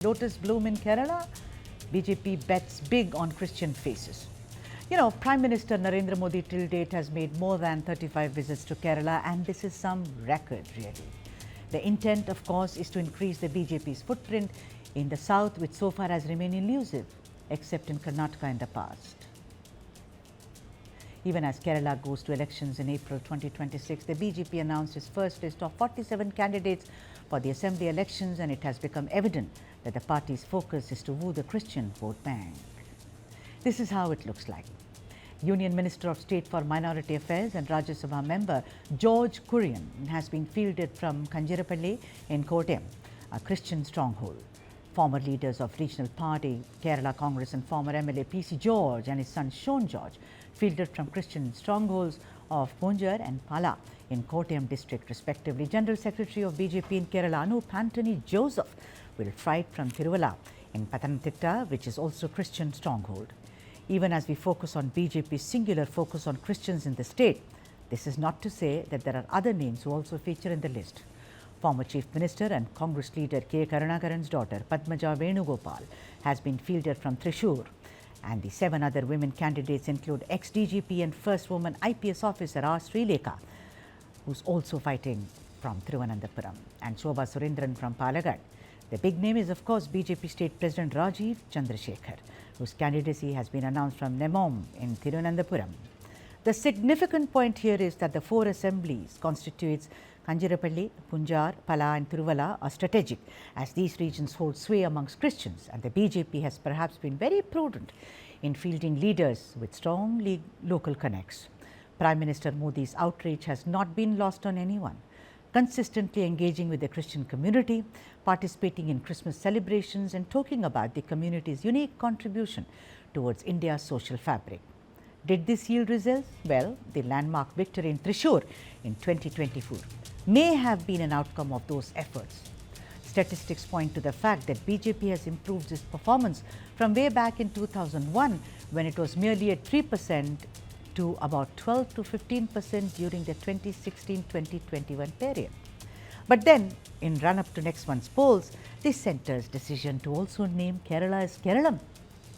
Lotus bloom in Kerala, BJP bets big on Christian faces. You know, Prime Minister Narendra Modi till date has made more than 35 visits to Kerala, and this is some record really. The intent, of course, is to increase the BJP's footprint in the south, which so far has remained elusive, except in Karnataka in the past. Even as Kerala goes to elections in April 2026, the BJP announced its first list of 47 candidates for the assembly elections, and it has become evident that the party's focus is to woo the Christian vote bank. This is how it looks like. Union Minister of State for Minority Affairs and Rajya Sabha member George Kurian has been fielded from Kanjirappalli in Kottayam, a Christian stronghold. Former leaders of regional party, Kerala Congress, and former MLA PC George and his son Sean George fielded from Christian strongholds of Punjar and Pala in Kottayam district respectively. General Secretary of BJP in Kerala, Anup Anthony Joseph, will fight from Tiruvalla in Pathanamthitta, which is also Christian stronghold. Even as we focus on BJP's singular focus on Christians in the state, this is not to say that there are other names who also feature in the list. Former Chief Minister and Congress leader K. Karunakaran's daughter Padmaja Venugopal has been fielded from Thrissur, and the 7 other women candidates include ex-DGP and first woman IPS officer R. Srilekha, who's also fighting from Thiruvananthapuram, and Shobha Surendran from Palakkad. The big name is, of course, BJP State President Rajiv Chandrasekhar, whose candidacy has been announced from Nemom in Thiruvananthapuram. The significant point here is that the 4 assemblies constitutes Kanjirappalli, Punjar, Pala and Tiruvalla are strategic, as these regions hold sway amongst Christians, and the BJP has perhaps been very prudent in fielding leaders with strong local connects. Prime Minister Modi's outreach has not been lost on anyone, consistently engaging with the Christian community, participating in Christmas celebrations and talking about the community's unique contribution towards India's social fabric. Did this yield results? Well, the landmark victory in Thrissur in 2024 may have been an outcome of those efforts. Statistics point to the fact that BJP has improved its performance from way back in 2001, when it was merely at 3%, to about 12 to 15% during the 2016-2021 period. But then, in run-up to next month's polls, the centre's decision to also name Kerala as Keralam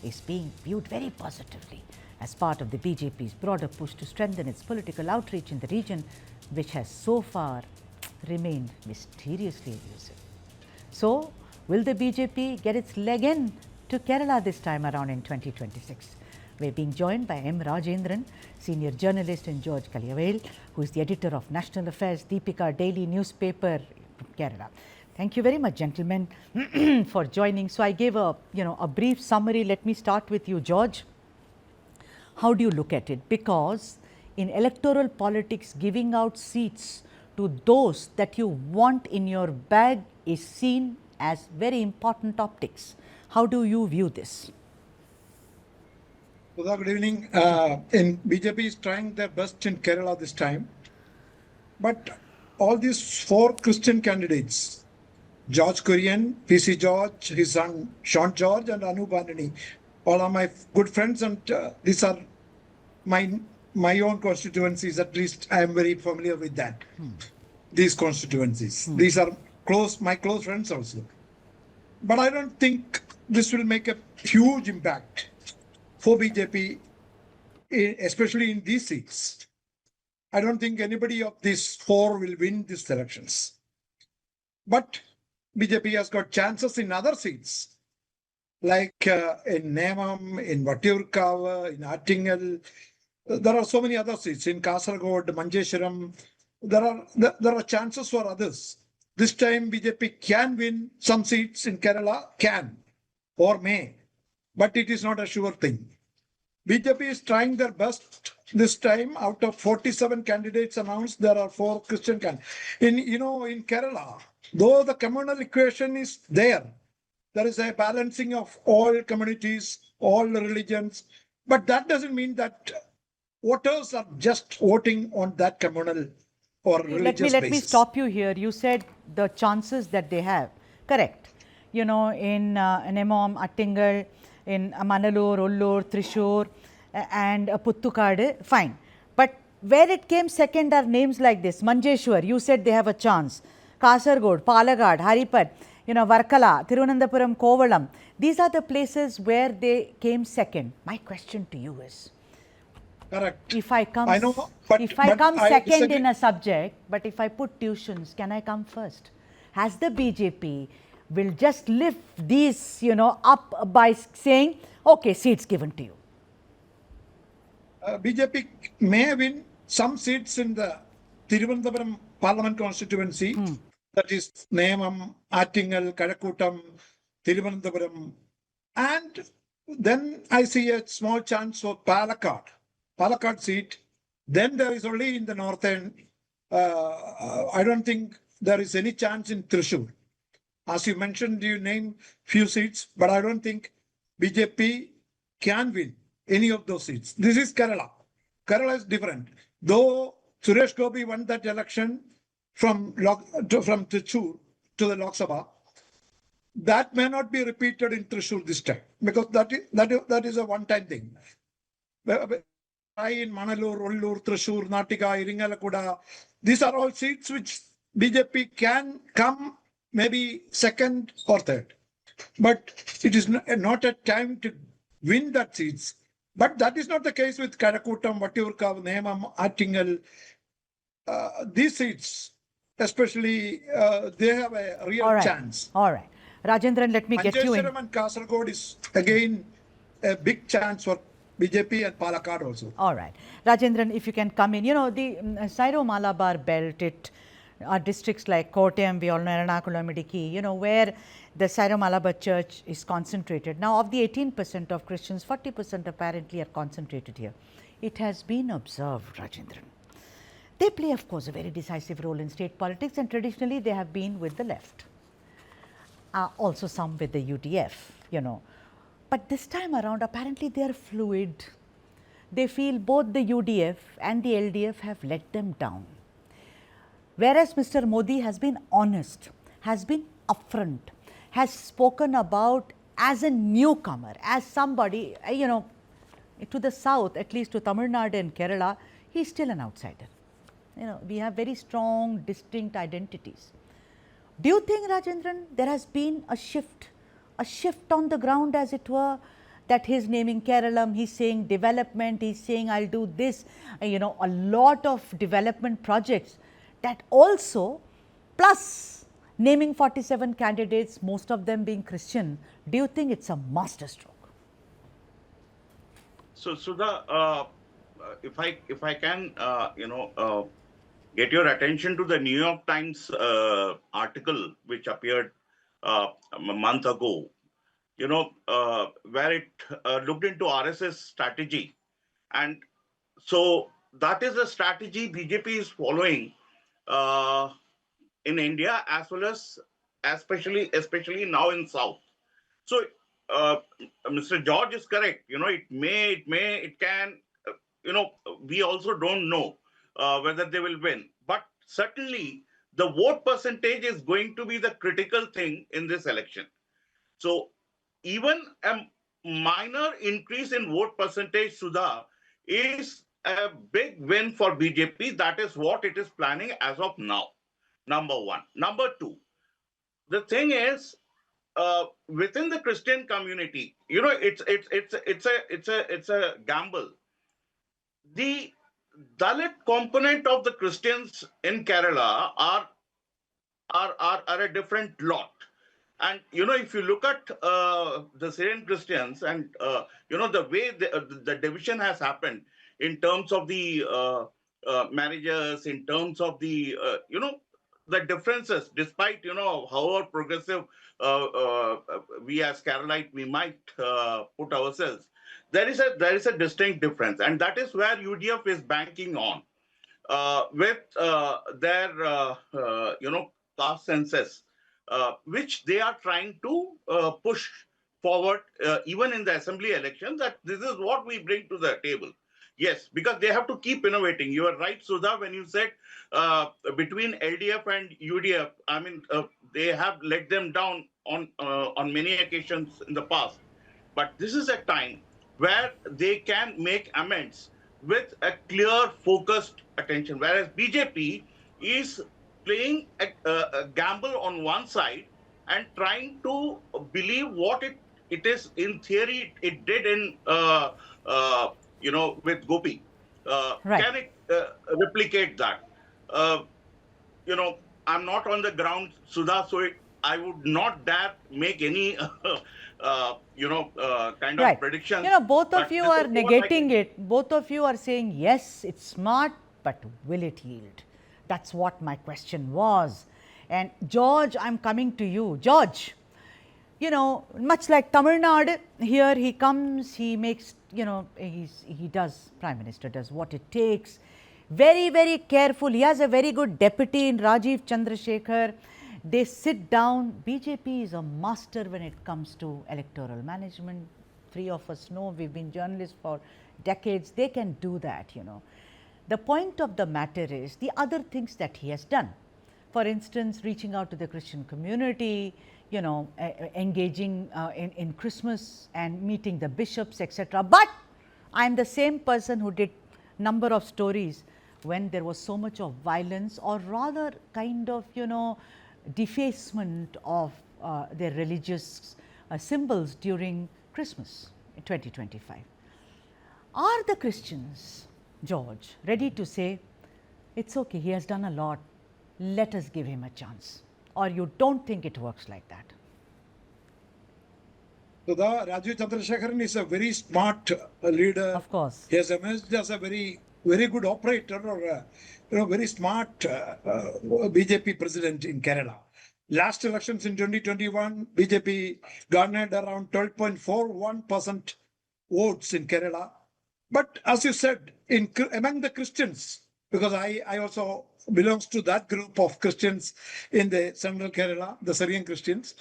is being viewed very positively as part of the BJP's broader push to strengthen its political outreach in the region, which has so far remained mysteriously elusive. So, will the BJP get its leg in to Kerala this time around in 2026? We're being joined by M. Rajendran, senior journalist, and George Kaliyavel, who is the editor of National Affairs Deepika daily newspaper from Kerala. Thank you very much, gentlemen, for joining. So I gave a brief summary. Let me start with you, George. How do you look at it? Because in electoral politics, giving out seats to those that you want in your bag is seen as very important optics. How do you view this? Good evening. BJP is trying their best in Kerala this time. But all these 4 Christian candidates, George Kurian, PC George, his son Sean George, and Anup Anthony, all are my good friends, and these are my own constituencies. At least I am very familiar with that. These constituencies. These are my close friends also. But I don't think this will make a huge impact for BJP, especially in these seats. I don't think anybody of these 4 will win these elections. But BJP has got chances in other seats, like in Nemam, in Vattiurkava, in Attingal. There are so many other seats, in Kasaragod, Manjeswaram. There are chances for others. This time BJP can win some seats in Kerala, can or may, but it is not a sure thing. BJP is trying their best this time. Out of 47 candidates announced, there are 4 Christian candidates. In Kerala, though the communal equation is there is a balancing of all communities, all religions, but that doesn't mean that voters are just voting on that communal or religious basis. Let me stop you here. You said the chances that they have. Correct. In Nemom, Attingal, in Manalur, Ullur, Thrissur and Puttukadu, fine. But where it came second are names like this. Manjeshwar, you said they have a chance. Kasaragod, Palakkad, Haripad. Varkala, Tirunandapuram, Kovalam. These are the places where they came second. My question to you is, Correct. if I come, I know, but I second disagree. in a subject, but if I put tuitions, can I come first? Has the BJP will just lift these, up by saying, okay, seats given to you? BJP may win some seats in the Thiruvananthapuram Parliament constituency, that is Neyamam, Attingal, Kadakuttam, Thiruvananthapuram, and then I see a small chance for Palakkad seat. Then there is only in the north end. I don't think there is any chance in Thrissur. As you mentioned, you name few seats, but I don't think BJP can win any of those seats. This is Kerala. Kerala is different. Though Suresh Gopi won that election from Thrissur to the Lok Sabha, that may not be repeated in Thrissur this time because that is a one-time thing. In Manalur, Ullur, Thrissur, Natika, Iringalakuda, these are all seats which BJP can come maybe second or third. But it is not a time to win that seats. But that is not the case with Kadakuttam, Vattiurkav, Neyamam, Attingal. These seats, especially, they have a real chance. All right. Rajendran, let me get you in. Manjeshwaram and Kasaragod is again a big chance for BJP and Palakkad also. All right. Rajendran, if you can come in. The Syro-Malabar belt, it are districts like Kottayam, we all know, Ernakulam, Idukki, where the Syro-Malabar church is concentrated. Now, of the 18% of Christians, 40% apparently are concentrated here. It has been observed, Rajendran. They play, of course, a very decisive role in state politics, and traditionally they have been with the left. Also some with the UDF, But this time around, apparently they are fluid. They feel both the UDF and the LDF have let them down. Whereas Mr. Modi has been honest, has been upfront, has spoken about as a newcomer, as somebody, to the south, at least to Tamil Nadu and Kerala, he is still an outsider. We have very strong, distinct identities. Do you think, Rajendran, there has been a shift on the ground, as it were, that he's naming Keralam, he's saying development, he's saying I'll do this, a lot of development projects that also, plus naming 47 candidates, most of them being Christian, do you think it's a masterstroke? So, Sudha, if I can, get your attention to the New York Times article which appeared a month ago, where it looked into RSS strategy. And so that is a strategy BJP is following in India, as well as especially now in South. So Mr. George is correct. It can, we also don't know whether they will win. But certainly the vote percentage is going to be the critical thing in this election. So even a minor increase in vote percentage, Sudha, is a big win for BJP. That is what it is planning as of now. Number one. Number two, the thing is, within the Christian community, it's a gamble. The Dalit component of the Christians in Kerala are a different lot. And, if you look at the Syrian Christians and, the way the division has happened in terms of the marriages, in terms of the, the differences, despite, however progressive we as Keralite, we might put ourselves, there is a distinct difference. And that is where UDF is banking on with their, caste census, which they are trying to push forward even in the assembly elections, that this is what we bring to the table. Yes, because they have to keep innovating. You are right, Sudha, when you said between LDF and UDF, I mean, they have let them down on many occasions in the past. But this is a time where they can make amends with a clear, focused attention. Whereas BJP is playing a gamble on one side and trying to believe what it is in theory it did in with Gopi. Right. Can it replicate that? Uh, I'm not on the ground, Sudha, so I would not dare make any kind of Right. You predictions. know, both of But you this are is what I negating can. it. Both of you are saying, yes, it's smart, but will it yield? That's what my question was. And George, I'm coming to you. George, you know, much like Tamil Nadu, here he comes, he makes, you know, he does, Prime Minister does what it takes. Very, very careful. He has a very good deputy in Rajiv Chandrasekhar. They sit down. BJP is a master when it comes to electoral management. Three of us know, we've been journalists for decades. They can do that, you know. The point of the matter is the other things that he has done. For instance, reaching out to the Christian community, you know, engaging in Christmas and meeting the bishops, etc. But I am the same person who did number of stories when there was so much of violence, or rather kind of, you know, defacement of their religious symbols during Christmas in 2025. Are the Christians, George, ready to say, it's okay, he has done a lot, let us give him a chance? Or you don't think it works like that? So the Rajiv Chandrasekharan is a very smart leader. Of course. He has emerged as a very, very good operator, or very smart BJP president in Kerala. Last elections in 2021, BJP garnered around 12.41% votes in Kerala. But as you said, among the Christians, because I also belongs to that group of Christians in the central Kerala, the Syrian Christians,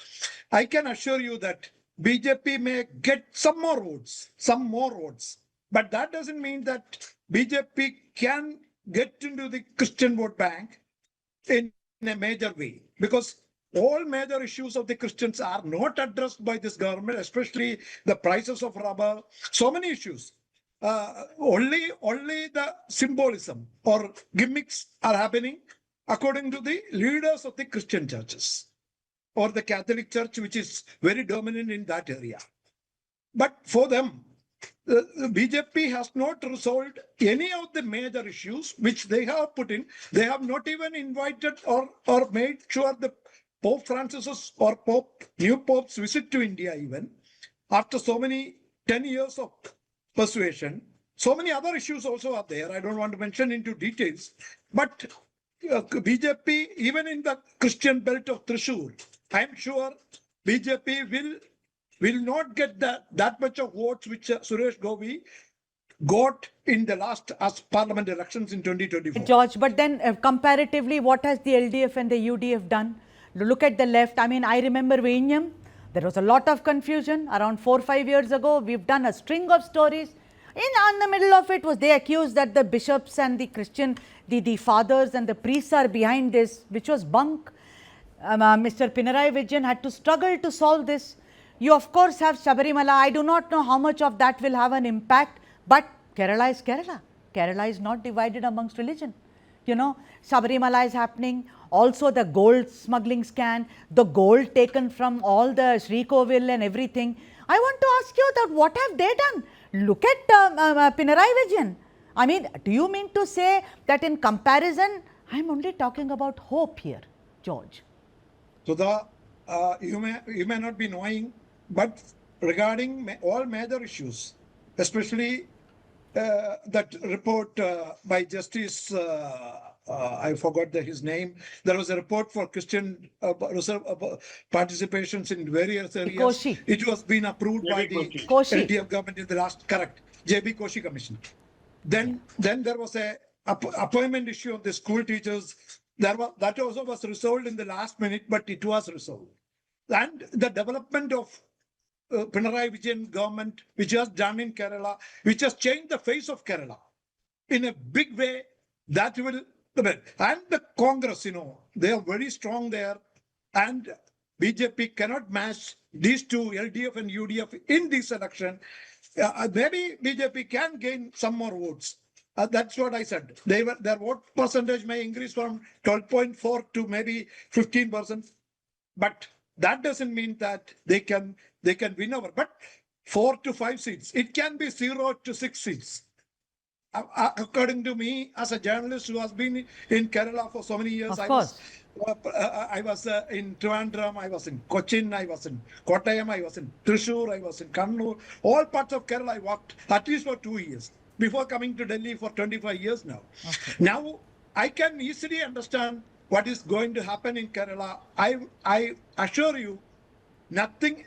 I can assure you that BJP may get some more votes. But that doesn't mean that BJP can get into the Christian vote bank in a major way, because all major issues of the Christians are not addressed by this government, especially the prices of rubber, so many issues. Only the symbolism or gimmicks are happening according to the leaders of the Christian churches or the Catholic Church, which is very dominant in that area. But for them, the BJP has not resolved any of the major issues which they have put in. They have not even invited or made sure the Pope Francis or new Pope's visit to India, even after so many 10 years of persuasion. So many other issues also are there. I don't want to mention into details, but BJP, even in the Christian belt of Thrissur, I'm sure BJP will not get that much of votes which Suresh Gopi got in the last parliament elections in 2024. George, but then comparatively, what has the LDF and the UDF done? Look at the left. I mean, I remember Vizhinjam. There was a lot of confusion around 4 or 5 years ago. We've done a string of stories. In the middle of it was they accused that the bishops and the Christian, the fathers and the priests are behind this, which was bunk. Mr. Pinarayi Vijayan had to struggle to solve this. You of course have Sabarimala. I do not know how much of that will have an impact, but Kerala is Kerala. Kerala is not divided amongst religion. You know, Sabarimala is happening. Also the gold smuggling scan, the gold taken from all the Sri Kovil and everything. I want to ask you that what have they done? Look at Pinarayi Vijayan. I mean, do you mean to say that in comparison, I'm only talking about hope here, George? So you may not be knowing, but regarding all major issues, especially that report by Justice, I forgot his name. There was a report for Christian participations in various areas. Koshi. It was being approved by the Koshi. LDF government in the last, correct, JB Koshi Commission. Then there was a appointment issue of the school teachers. That also was resolved in the last minute, but it was resolved. And the development of Pinarayi Vijayan government, which was done in Kerala, which has changed the face of Kerala in a big way, that will, and the Congress, you know, they are very strong there, and BJP cannot match these two, LDF and UDF, in this election. Maybe BJP can gain some more votes. That's what I said. Their vote percentage may increase from 12.4 to maybe 15%. But that doesn't mean that they can win over. But 4 to 5 seats, it can be 0 to 6 seats. According to me, as a journalist who has been in Kerala for so many years, Of course. I was in Trivandrum, I was in Cochin, I was in Kottayam, I was in Thrissur, I was in Kannur. All parts of Kerala I worked at least for 2 years before coming to Delhi for 25 years now. Okay. Now, I can easily understand what is going to happen in Kerala. I assure you, nothing.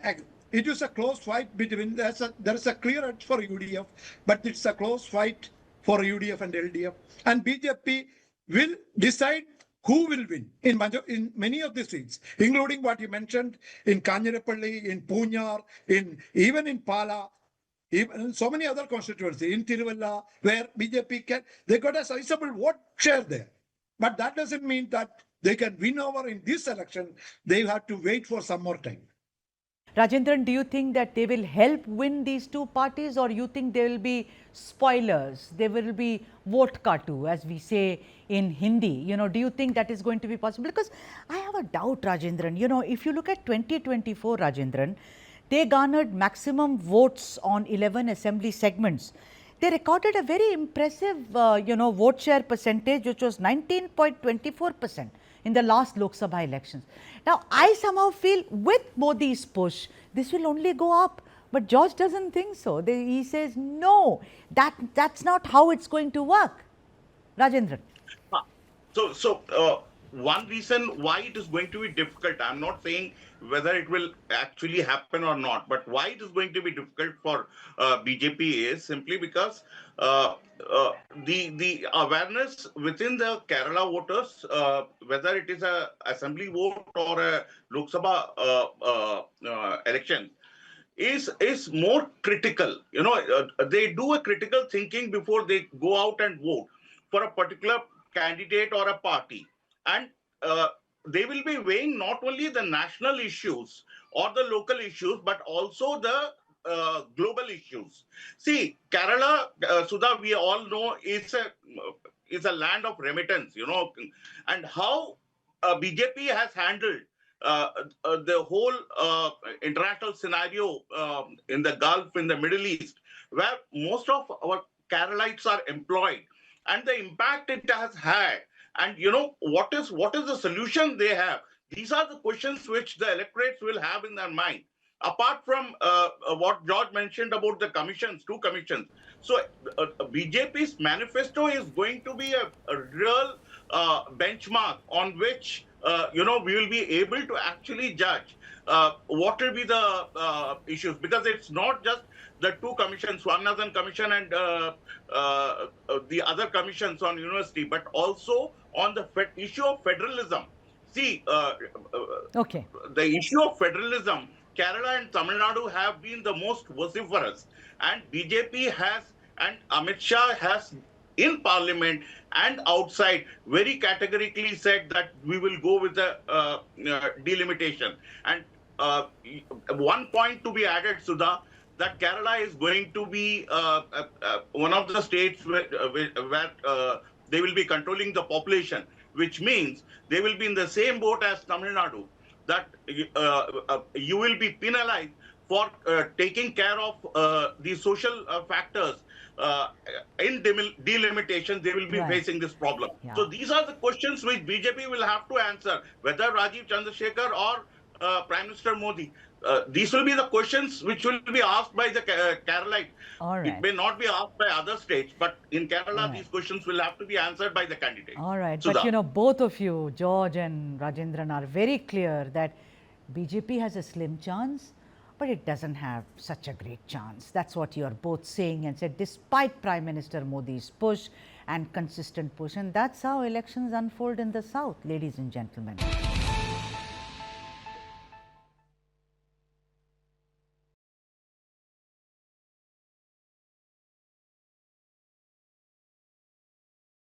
It is a close fight between. There is a clear edge for UDF, but it's a close fight for UDF and LDF. And BJP will decide who will win in many of the seats, including what you mentioned in Kanjirapalli, in Poonar, even in Pala, even in so many other constituencies, in Tiruvalla, where BJP they got a sizable vote share there. But that doesn't mean that they can win over in this election. They have to wait for some more time. Rajendran, do you think that they will help win these two parties, or you think there will be spoilers? There will be vote katu, as we say in Hindi. You know, do you think that is going to be possible? Because I have a doubt, Rajendran. You know, if you look at 2024, Rajendran, they garnered maximum votes on 11 assembly segments. They recorded a very impressive, vote share percentage, which was 19.24% in the last Lok Sabha elections. Now, I somehow feel with Modi's push, this will only go up. But George doesn't think so. He says, no, that's not how it's going to work. Rajendran. So, one reason why it is going to be difficult, I'm not saying whether it will actually happen or not, but why it is going to be difficult for BJP is simply because the awareness within the Kerala voters, whether it is a assembly vote or a Lok Sabha election, is more critical. You know, they do a critical thinking before they go out and vote for a particular candidate or a party. And they will be weighing not only the national issues or the local issues, but also the global issues. See, Kerala, Sudha, we all know is a land of remittance, you know, and how BJP has handled the whole international scenario in the Gulf, in the Middle East, where most of our Keralites are employed, and the impact it has had. And you know, what is the solution they have? These are the questions which the electorates will have in their mind. Apart from what George mentioned about the commissions, 2 commissions. So BJP's manifesto is going to be a real benchmark on which, we will be able to actually judge what will be the issues. Because it's not just the 2 commissions, Swaminathan Commission and the other commissions on university, but also on the issue of federalism. See, Okay. The issue of federalism, Kerala and Tamil Nadu have been the most vociferous, and BJP has, and Amit Shah has in parliament and outside very categorically said that we will go with the delimitation. And one point to be added, Sudha, that Kerala is going to be one of the states where they will be controlling the population, which means they will be in the same boat as Tamil Nadu, that you will be penalized for taking care of the social factors. In delimitation, they will be facing this problem. Yeah. So these are the questions which BJP will have to answer, whether Rajiv Chandrasekhar or Prime Minister Modi. These will be the questions which will be asked by the Keralite. All right. It may not be asked by other states, but in Kerala, these questions will have to be answered by the candidate. All right. Sudha. But you know, both of you, George and Rajendran, are very clear that BJP has a slim chance, but it doesn't have such a great chance. That's what you are both saying, and said despite Prime Minister Modi's push and consistent push. And that's how elections unfold in the South, ladies and gentlemen.